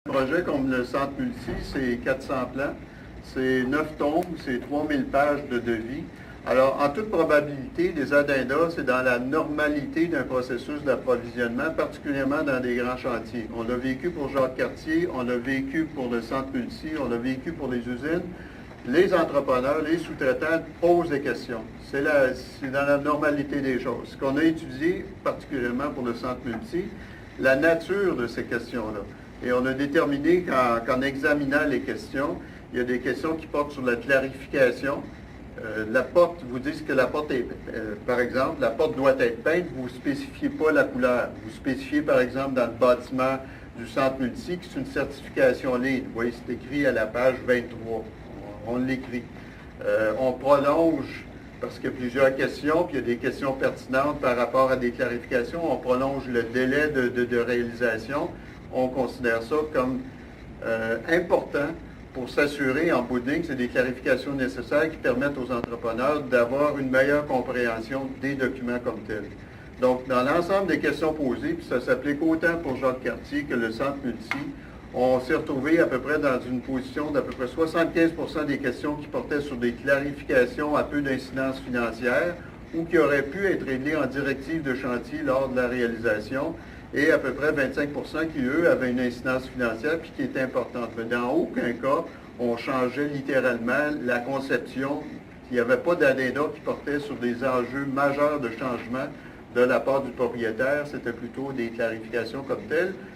Un projet comme le Centre Multi, c'est 400 plans, c'est 9 tomes, c'est 3000 pages de devis. Alors, en toute probabilité, les addendas, c'est dans la normalité d'un processus d'approvisionnement, particulièrement dans des grands chantiers. On l'a vécu pour Jacques-Cartier, on l'a vécu pour le Centre Multi, on l'a vécu pour les usines. Les entrepreneurs, les sous-traitants posent des questions. C'est dans la normalité des choses. Ce qu'on a étudié, particulièrement pour le Centre Multi, la nature de ces questions-là. Et on a déterminé qu'en examinant les questions, il y a des questions qui portent sur la clarification. La porte, vous dites que la porte est, par exemple, la porte doit être peinte, vous ne spécifiez pas la couleur. Vous spécifiez, par exemple, dans le bâtiment du Centre Multi, que c'est une certification ligne. Vous voyez, c'est écrit à la page 23. On l'écrit. On prolonge, parce qu'il y a plusieurs questions, puis il y a des questions pertinentes par rapport à des clarifications. On prolonge le délai de réalisation. On considère ça comme important pour s'assurer, en bout de ligne, c'est des clarifications nécessaires qui permettent aux entrepreneurs d'avoir une meilleure compréhension des documents comme tels. Donc, dans l'ensemble des questions posées, puis ça s'applique autant pour Jacques-Cartier que le Centre Multi, on s'est retrouvé à peu près dans une position d'à peu près 75% des questions qui portaient sur des clarifications à peu d'incidence financière ou qui auraient pu être réglées en directive de chantier lors de la réalisation, et à peu près 25% qui, eux, avaient une incidence financière puis qui était importante. Mais dans aucun cas, on changeait littéralement la conception. Il n'y avait pas d'addenda qui portait sur des enjeux majeurs de changement de la part du propriétaire. C'était plutôt des clarifications comme telles.